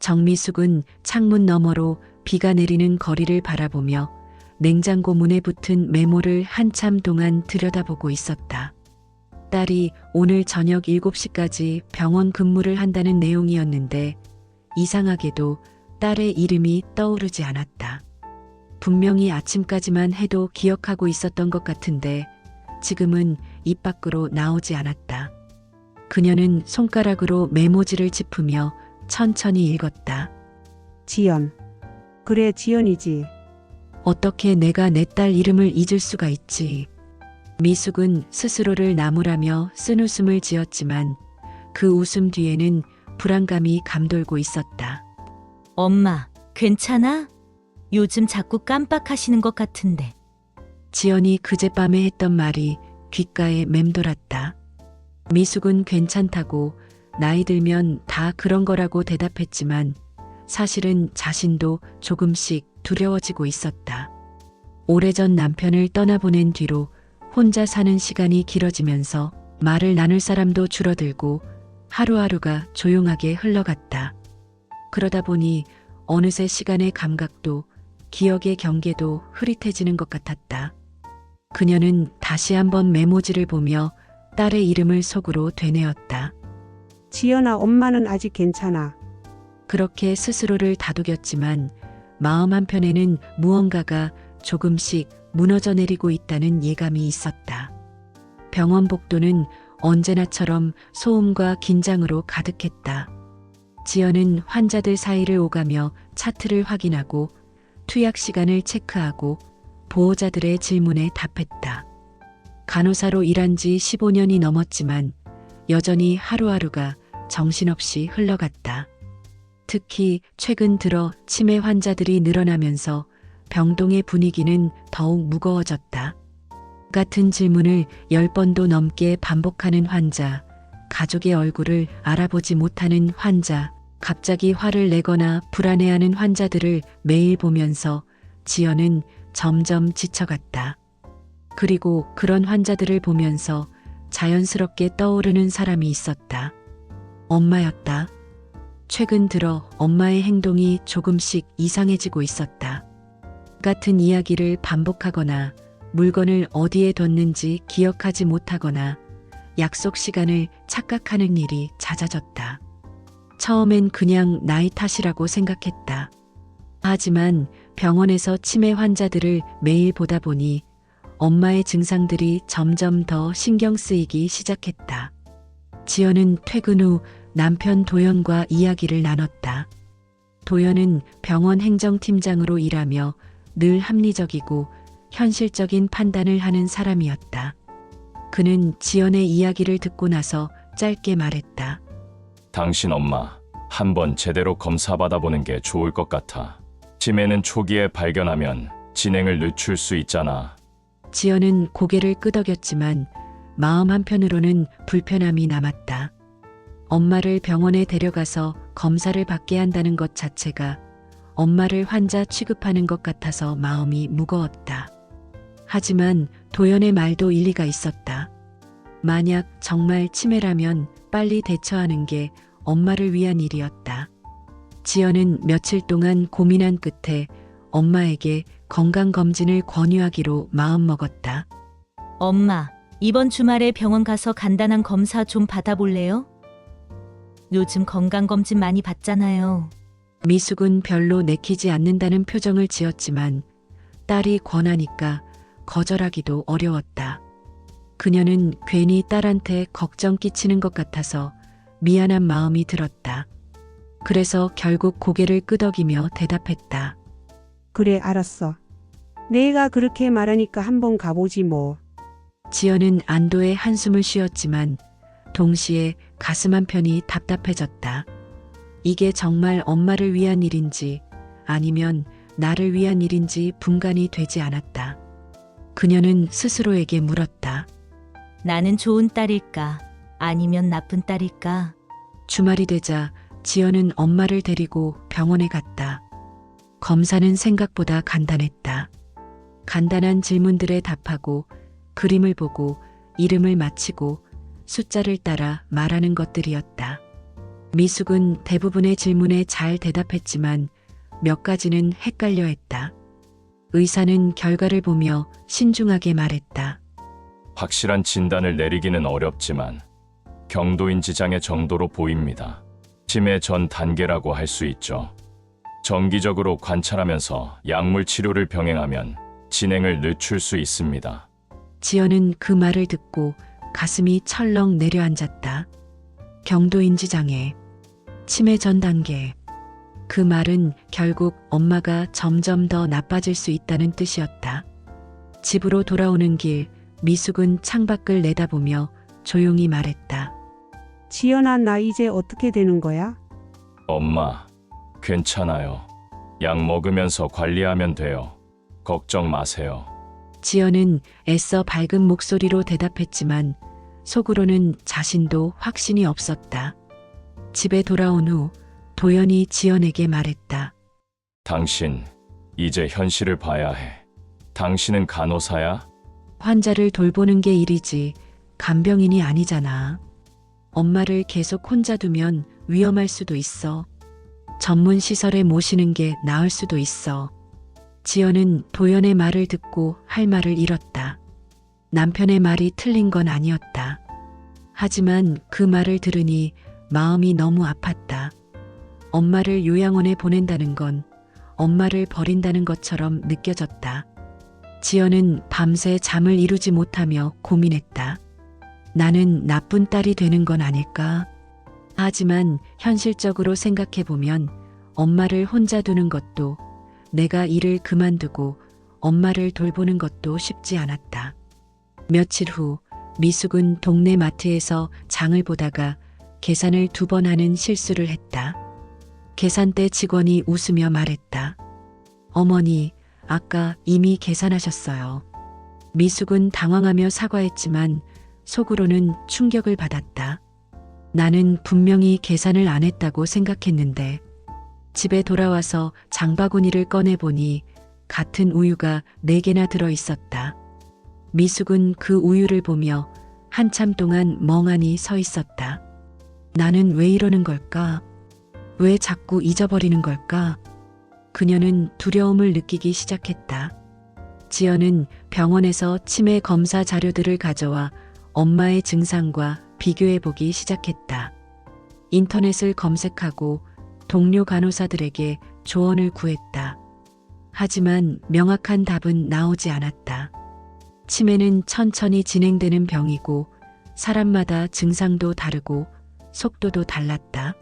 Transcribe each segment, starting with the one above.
정미숙은 창문 너머로 비가 내리는 거리를 바라보며 냉장고 문에 붙은 메모를 한참 동안 들여다보고 있었다. 딸이 오늘 저녁 7시까지 병원 근무를 한다는 내용이었는데 이상하게도 딸의 이름이 떠오르지 않았다. 분명히 아침까지만 해도 기억하고 있었던 것 같은데 지금은 입 밖으로 나오지 않았다. 그녀는 손가락으로 메모지를 짚으며 천천히 읽었다. 지연. 그래, 지연이지. 어떻게 내가 내 딸 이름을 잊을 수가 있지. 미숙은 스스로를 나무라며 쓴웃음을 지었지만 그 웃음 뒤에는 불안감이 감돌고 있었다. 엄마, 괜찮아? 요즘 자꾸 깜빡하시는 것 같은데. 지연이 그젯밤에 했던 말이 귓가에 맴돌았다. 미숙은 괜찮다고 나이 들면 다 그런 거라고 대답했지만 사실은 자신도 조금씩 두려워지고 있었다. 오래전 남편을 떠나보낸 뒤로 혼자 사는 시간이 길어지면서 말을 나눌 사람도 줄어들고 하루하루가 조용하게 흘러갔다. 그러다 보니 어느새 시간의 감각도 기억의 경계도 흐릿해지는 것 같았다. 그녀는 다시 한번 메모지를 보며 딸의 이름을 속으로 되뇌었다. 지연아, 엄마는 아직 괜찮아. 그렇게 스스로를 다독였지만 마음 한편에는 무언가가 조금씩 무너져 내리고 있다는 예감이 있었다. 병원 복도는 언제나처럼 소음과 긴장으로 가득했다. 지연은 환자들 사이를 오가며 차트를 확인하고 투약 시간을 체크하고 보호자들의 질문에 답했다. 간호사로 일한 지 15년이 넘었지만 여전히 하루하루가 정신없이 흘러갔다. 특히 최근 들어 치매 환자들이 늘어나면서 병동의 분위기는 더욱 무거워졌다. 같은 질문을 10번도 넘게 반복하는 환자, 가족의 얼굴을 알아보지 못하는 환자, 갑자기 화를 내거나 불안해하는 환자들을 매일 보면서 지연은 점점 지쳐갔다. 그리고 그런 환자들을 보면서 자연스럽게 떠오르는 사람이 있었다. 엄마였다. 최근 들어 엄마의 행동이 조금씩 이상해지고 있었다. 같은 이야기를 반복하거나 물건을 어디에 뒀는지 기억하지 못하거나 약속 시간을 착각하는 일이 잦아졌다. 처음엔 그냥 나이 탓이라고 생각했다. 하지만 병원에서 치매 환자들을 매일 보다 보니 엄마의 증상들이 점점 더 신경 쓰이기 시작했다. 지연은 퇴근 후 남편 도연과 이야기를 나눴다. 도연은 병원 행정팀장으로 일하며 늘 합리적이고 현실적인 판단을 하는 사람이었다. 그는 지연의 이야기를 듣고 나서 짧게 말했다. 당신 엄마, 한번 제대로 검사받아보는 게 좋을 것 같아. 치매는 초기에 발견하면 진행을 늦출 수 있잖아. 지연은 고개를 끄덕였지만 마음 한편으로는 불편함이 남았다. 엄마를 병원에 데려가서 검사를 받게 한다는 것 자체가 엄마를 환자 취급하는 것 같아서 마음이 무거웠다. 하지만 도연의 말도 일리가 있었다. 만약 정말 치매라면 빨리 대처하는 게 엄마를 위한 일이었다. 지연은 며칠 동안 고민한 끝에 엄마에게 건강검진을 권유하기로 마음먹었다. 엄마, 이번 주말에 병원 가서 간단한 검사 좀 받아볼래요? 요즘 건강검진 많이 받잖아요. 미숙은 별로 내키지 않는다는 표정을 지었지만 딸이 권하니까 거절하기도 어려웠다. 그녀는 괜히 딸한테 걱정 끼치는 것 같아서 미안한 마음이 들었다. 그래서 결국 고개를 끄덕이며 대답했다. 그래, 알았어. 내가 그렇게 말하니까 한번 가보지 뭐. 지연은 안도의 한숨을 쉬었지만 동시에 가슴 한편이 답답해졌다. 이게 정말 엄마를 위한 일인지 아니면 나를 위한 일인지 분간이 되지 않았다. 그녀는 스스로에게 물었다. 나는 좋은 딸일까? 아니면 나쁜 딸일까? 주말이 되자 지연은 엄마를 데리고 병원에 갔다. 검사는 생각보다 간단했다. 간단한 질문들에 답하고 그림을 보고 이름을 맞히고 숫자를 따라 말하는 것들이었다. 미숙은 대부분의 질문에 잘 대답했지만 몇 가지는 헷갈려 했다. 의사는 결과를 보며 신중하게 말했다. 확실한 진단을 내리기는 어렵지만 경도인 지장의 정도로 보입니다. 치매 전 단계라고 할 수 있죠. 정기적으로 관찰하면서 약물 치료를 병행하면 진행을 늦출 수 있습니다. 지연은 그 말을 듣고 가슴이 철렁 내려앉았다. 경도인지 장애, 치매 전 단계. 그 말은 결국 엄마가 점점 더 나빠질 수 있다는 뜻이었다. 집으로 돌아오는 길, 미숙은 창밖을 내다보며 조용히 말했다. 지연아, 나 이제 어떻게 되는 거야? 엄마, 괜찮아요. 약 먹으면서 관리하면 돼요. 걱정 마세요. 지연은 애써 밝은 목소리로 대답했지만 속으로는 자신도 확신이 없었다. 집에 돌아온 후 도연이 지연에게 말했다. 당신, 이제 현실을 봐야 해. 당신은 간호사야? 환자를 돌보는 게 일이지 간병인이 아니잖아. 엄마를 계속 혼자 두면 위험할 수도 있어. 전문 시설에 모시는 게 나을 수도 있어. 지연은 도연의 말을 듣고 할 말을 잃었다. 남편의 말이 틀린 건 아니었다. 하지만 그 말을 들으니 마음이 너무 아팠다. 엄마를 요양원에 보낸다는 건 엄마를 버린다는 것처럼 느껴졌다. 지연은 밤새 잠을 이루지 못하며 고민했다. 나는 나쁜 딸이 되는 건 아닐까? 하지만 현실적으로 생각해보면 엄마를 혼자 두는 것도 내가 일을 그만두고 엄마를 돌보는 것도 쉽지 않았다. 며칠 후 미숙은 동네 마트에서 장을 보다가 계산을 2번 하는 실수를 했다. 계산대 직원이 웃으며 말했다. 어머니, 아까 이미 계산하셨어요. 미숙은 당황하며 사과했지만 속으로는 충격을 받았다. 나는 분명히 계산을 안 했다고 생각했는데 집에 돌아와서 장바구니를 꺼내보니 같은 우유가 4개나 들어 있었다. 미숙은 그 우유를 보며 한참 동안 멍하니 서 있었다. 나는 왜 이러는 걸까? 왜 자꾸 잊어버리는 걸까? 그녀는 두려움을 느끼기 시작했다. 지연은 병원에서 치매 검사 자료들을 가져와 엄마의 증상과 비교해보기 시작했다. 인터넷을 검색하고 동료 간호사들에게 조언을 구했다. 하지만 명확한 답은 나오지 않았다. 치매는 천천히 진행되는 병이고 사람마다 증상도 다르고 속도도 달랐다.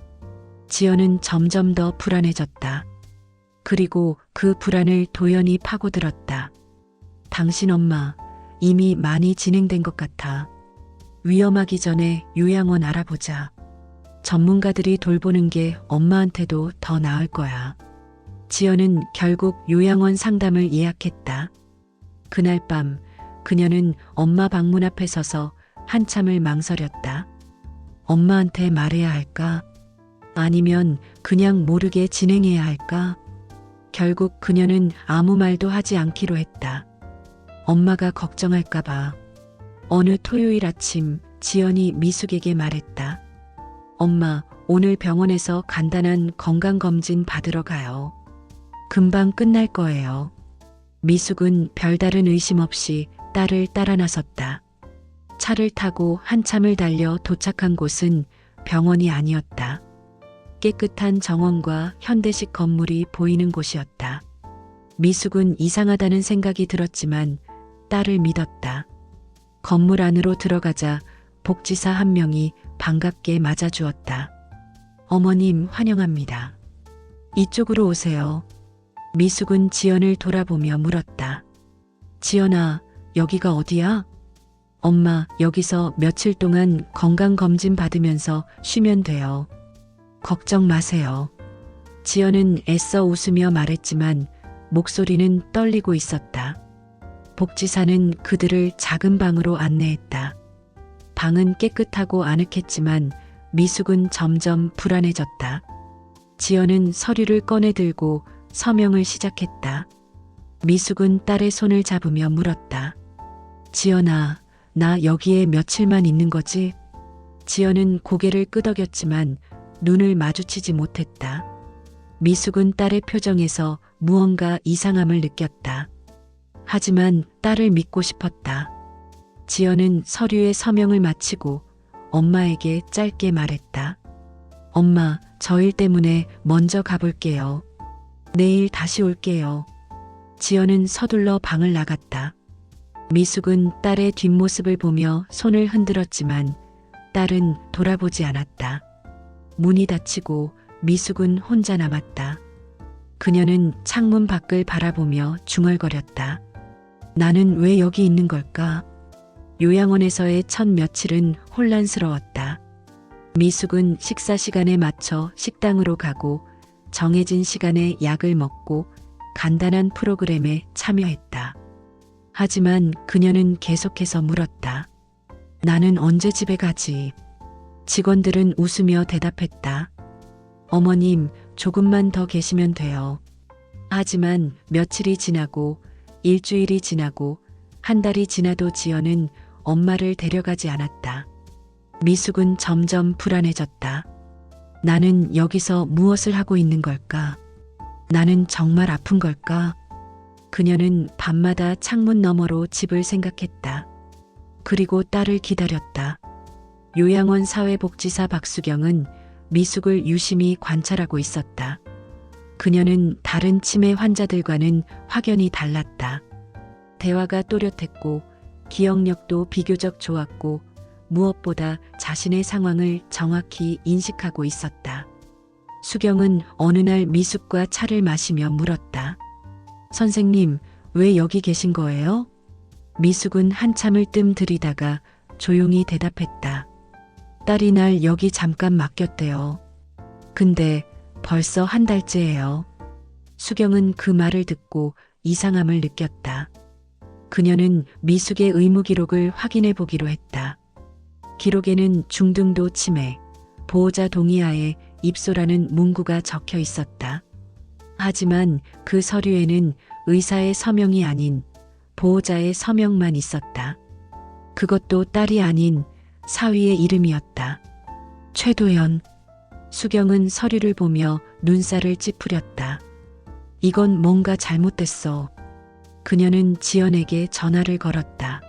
지연은 점점 더 불안해졌다. 그리고 그 불안을 도연이 파고들었다. 당신 엄마 이미 많이 진행된 것 같아. 위험하기 전에 요양원 알아보자. 전문가들이 돌보는 게 엄마한테도 더 나을 거야. 지연은 결국 요양원 상담을 예약했다. 그날 밤 그녀는 엄마 방문 앞에 서서 한참을 망설였다. 엄마한테 말해야 할까? 아니면 그냥 모르게 진행해야 할까? 결국 그녀는 아무 말도 하지 않기로 했다. 엄마가 걱정할까봐. 어느 토요일 아침 지연이 미숙에게 말했다. 엄마, 오늘 병원에서 간단한 건강검진 받으러 가요. 금방 끝날 거예요. 미숙은 별다른 의심 없이 딸을 따라 나섰다. 차를 타고 한참을 달려 도착한 곳은 병원이 아니었다. 깨끗한 정원과 현대식 건물이 보이는 곳이었다. 미숙은 이상하다는 생각이 들었지만 딸을 믿었다. 건물 안으로 들어가자 복지사 한 명이 반갑게 맞아주었다. 어머님 환영합니다. 이쪽으로 오세요. 미숙은 지연을 돌아보며 물었다. 지연아, 여기가 어디야? 엄마, 여기서 며칠 동안 건강검진 받으면서 쉬면 돼요. 걱정 마세요. 지연은 애써 웃으며 말했지만 목소리는 떨리고 있었다. 복지사는 그들을 작은 방으로 안내했다. 방은 깨끗하고 아늑했지만 미숙은 점점 불안해졌다. 지연은 서류를 꺼내 들고 서명을 시작했다. 미숙은 딸의 손을 잡으며 물었다. 지연아, 나 여기에 며칠만 있는 거지? 지연은 고개를 끄덕였지만 눈을 마주치지 못했다. 미숙은 딸의 표정에서 무언가 이상함을 느꼈다. 하지만 딸을 믿고 싶었다. 지연은 서류에 서명을 마치고 엄마에게 짧게 말했다. 엄마, 저 일 때문에 먼저 가볼게요. 내일 다시 올게요. 지연은 서둘러 방을 나갔다. 미숙은 딸의 뒷모습을 보며 손을 흔들었지만 딸은 돌아보지 않았다. 문이 닫히고 미숙은 혼자 남았다. 그녀는 창문 밖을 바라보며 중얼거렸다. 나는 왜 여기 있는 걸까? 요양원에서의 첫 며칠은 혼란스러웠다. 미숙은 식사 시간에 맞춰 식당으로 가고 정해진 시간에 약을 먹고 간단한 프로그램에 참여했다. 하지만 그녀는 계속해서 물었다. 나는 언제 집에 가지? 직원들은 웃으며 대답했다. 어머님, 조금만 더 계시면 돼요. 하지만 며칠이 지나고 일주일이 지나고 한 달이 지나도 지연은 엄마를 데려가지 않았다. 미숙은 점점 불안해졌다. 나는 여기서 무엇을 하고 있는 걸까? 나는 정말 아픈 걸까? 그녀는 밤마다 창문 너머로 집을 생각했다. 그리고 딸을 기다렸다. 요양원 사회복지사 박수경은 미숙을 유심히 관찰하고 있었다. 그녀는 다른 치매 환자들과는 확연히 달랐다. 대화가 또렷했고 기억력도 비교적 좋았고 무엇보다 자신의 상황을 정확히 인식하고 있었다. 수경은 어느 날 미숙과 차를 마시며 물었다. 선생님, 왜 여기 계신 거예요? 미숙은 한참을 뜸 들이다가 조용히 대답했다. 딸이 날 여기 잠깐 맡겼대요. 근데 벌써 한 달째예요. 수경은 그 말을 듣고 이상함을 느꼈다. 그녀는 미숙의 의무 기록을 확인해 보기로 했다. 기록에는 중등도 치매, 보호자 동의하에 입소라는 문구가 적혀 있었다. 하지만 그 서류에는 의사의 서명이 아닌 보호자의 서명만 있었다. 그것도 딸이 아닌 사위의 이름이었다. 최도연. 수경은 서류를 보며 눈살을 찌푸렸다. 이건 뭔가 잘못됐어. 그녀는 지연에게 전화를 걸었다.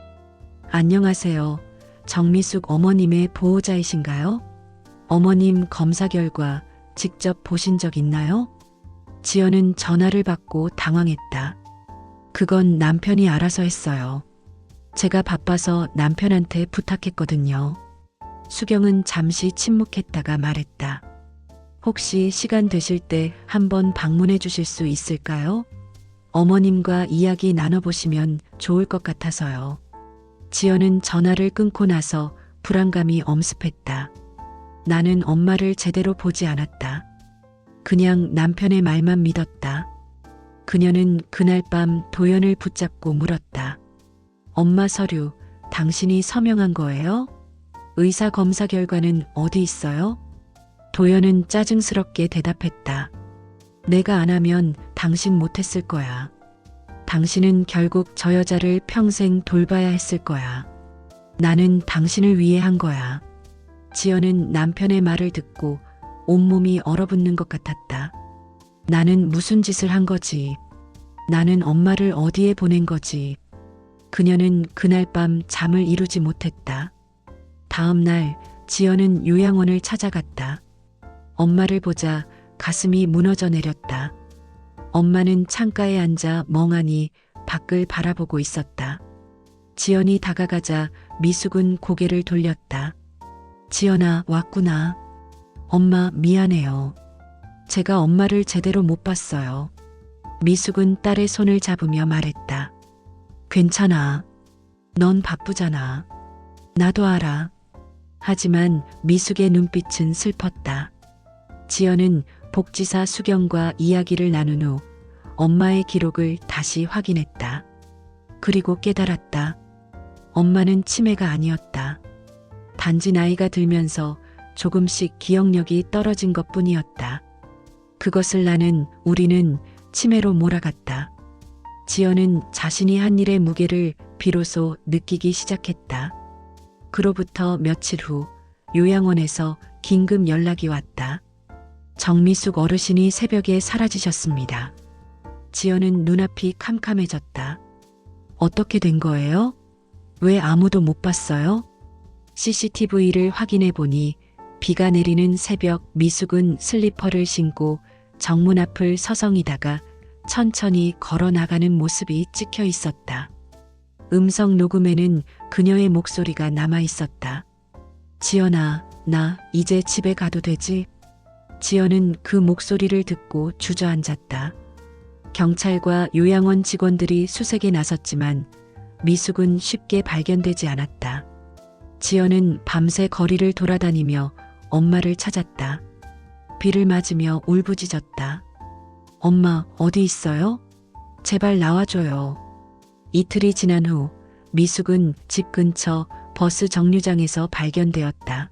안녕하세요. 정미숙 어머님의 보호자이신가요? 어머님 검사 결과 직접 보신 적 있나요? 지연은 전화를 받고 당황했다. 그건 남편이 알아서 했어요. 제가 바빠서 남편한테 부탁했거든요. 수경은 잠시 침묵했다가 말했다. 혹시 시간 되실 때 한번 방문해 주실 수 있을까요? 어머님과 이야기 나눠보시면 좋을 것 같아서요. 지연은 전화를 끊고 나서 불안감이 엄습했다. 나는 엄마를 제대로 보지 않았다. 그냥 남편의 말만 믿었다. 그녀는 그날 밤 도연을 붙잡고 물었다. 엄마 서류, 당신이 서명한 거예요? 의사 검사 결과는 어디 있어요? 도연은 짜증스럽게 대답했다. 내가 안 하면 당신 못했을 거야. 당신은 결국 저 여자를 평생 돌봐야 했을 거야. 나는 당신을 위해 한 거야. 지연은 남편의 말을 듣고 온몸이 얼어붙는 것 같았다. 나는 무슨 짓을 한 거지? 나는 엄마를 어디에 보낸 거지? 그녀는 그날 밤 잠을 이루지 못했다. 다음 날 지연은 요양원을 찾아갔다. 엄마를 보자 가슴이 무너져 내렸다. 엄마는 창가에 앉아 멍하니 밖을 바라보고 있었다. 지연이 다가가자 미숙은 고개를 돌렸다. 지연아, 왔구나. 엄마, 미안해요. 제가 엄마를 제대로 못 봤어요. 미숙은 딸의 손을 잡으며 말했다. 괜찮아. 넌 바쁘잖아. 나도 알아. 하지만 미숙의 눈빛은 슬펐다. 지연은 복지사 수경과 이야기를 나눈 후 엄마의 기록을 다시 확인했다. 그리고 깨달았다. 엄마는 치매가 아니었다. 단지 나이가 들면서 조금씩 기억력이 떨어진 것 뿐이었다. 그것을 우리는 치매로 몰아갔다. 지연은 자신이 한 일의 무게를 비로소 느끼기 시작했다. 그로부터 며칠 후 요양원에서 긴급 연락이 왔다. 정미숙 어르신이 새벽에 사라지셨습니다. 지연은 눈앞이 캄캄해졌다. 어떻게 된 거예요? 왜 아무도 못 봤어요? CCTV를 확인해 보니 비가 내리는 새벽 미숙은 슬리퍼를 신고 정문 앞을 서성이다가 천천히 걸어 나가는 모습이 찍혀 있었다. 음성 녹음에는 그녀의 목소리가 남아 있었다. 지연아, 나 이제 집에 가도 되지? 지연은 그 목소리를 듣고 주저앉았다. 경찰과 요양원 직원들이 수색에 나섰지만 미숙은 쉽게 발견되지 않았다. 지연은 밤새 거리를 돌아다니며 엄마를 찾았다. 비를 맞으며 울부짖었다. 엄마, 어디 있어요? 제발 나와줘요. 이틀이 지난 후 미숙은 집 근처 버스 정류장에서 발견되었다.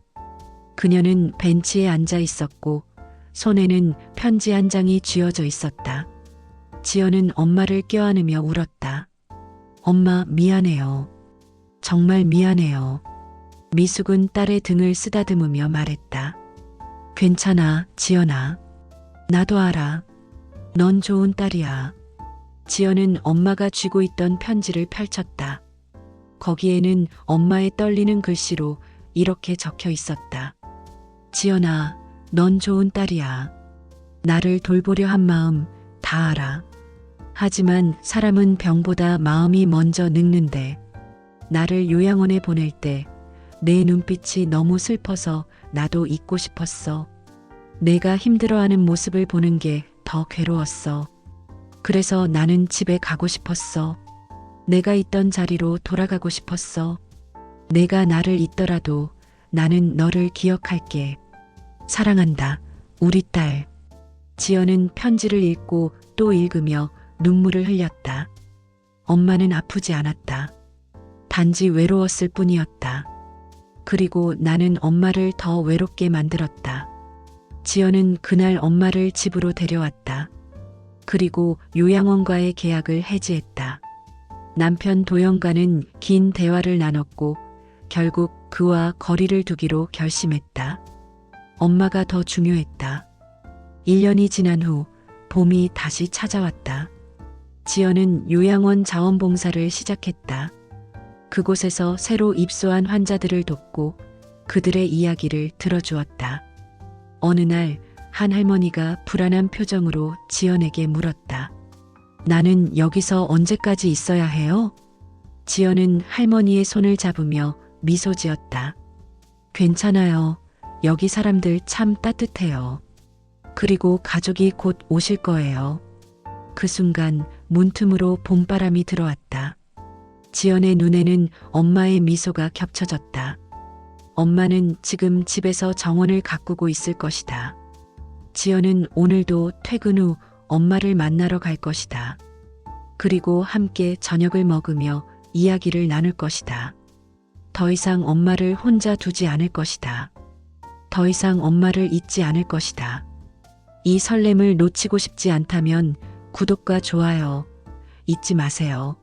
그녀는 벤치에 앉아 있었고 손에는 편지 한 장이 쥐어져 있었다. 지연은 엄마를 껴안으며 울었다. 엄마, 미안해요. 정말 미안해요. 미숙은 딸의 등을 쓰다듬으며 말했다. 괜찮아, 지연아. 나도 알아. 넌 좋은 딸이야. 지연은 엄마가 쥐고 있던 편지를 펼쳤다. 거기에는 엄마의 떨리는 글씨로 이렇게 적혀 있었다. 지연아, 넌 좋은 딸이야. 나를 돌보려 한 마음 다 알아. 하지만 사람은 병보다 마음이 먼저 늙는데 나를 요양원에 보낼 때 내 눈빛이 너무 슬퍼서 나도 잊고 싶었어. 내가 힘들어하는 모습을 보는 게 더 괴로웠어. 그래서 나는 집에 가고 싶었어. 내가 있던 자리로 돌아가고 싶었어. 내가 나를 잊더라도 나는 너를 기억할게. 사랑한다, 우리 딸. 지연은 편지를 읽고 또 읽으며 눈물을 흘렸다. 엄마는 아프지 않았다. 단지 외로웠을 뿐이었다. 그리고 나는 엄마를 더 외롭게 만들었다. 지연은 그날 엄마를 집으로 데려왔다. 그리고 요양원과의 계약을 해지했다. 남편 도영과는 긴 대화를 나눴고 결국 그와 거리를 두기로 결심했다. 엄마가 더 중요했다. 1년이 지난 후 봄이 다시 찾아왔다. 지연은 요양원 자원봉사를 시작했다. 그곳에서 새로 입소한 환자들을 돕고 그들의 이야기를 들어주었다. 어느 날 한 할머니가 불안한 표정으로 지연에게 물었다. 나는 여기서 언제까지 있어야 해요? 지연은 할머니의 손을 잡으며 미소 지었다. 괜찮아요. 여기 사람들 참 따뜻해요. 그리고 가족이 곧 오실 거예요. 그 순간 문틈으로 봄바람이 들어왔다. 지연의 눈에는 엄마의 미소가 겹쳐졌다. 엄마는 지금 집에서 정원을 가꾸고 있을 것이다. 지연은 오늘도 퇴근 후 엄마를 만나러 갈 것이다. 그리고 함께 저녁을 먹으며 이야기를 나눌 것이다. 더 이상 엄마를 혼자 두지 않을 것이다. 더 이상 엄마를 잊지 않을 것이다. 이 설렘을 놓치고 싶지 않다면 구독과 좋아요 잊지 마세요.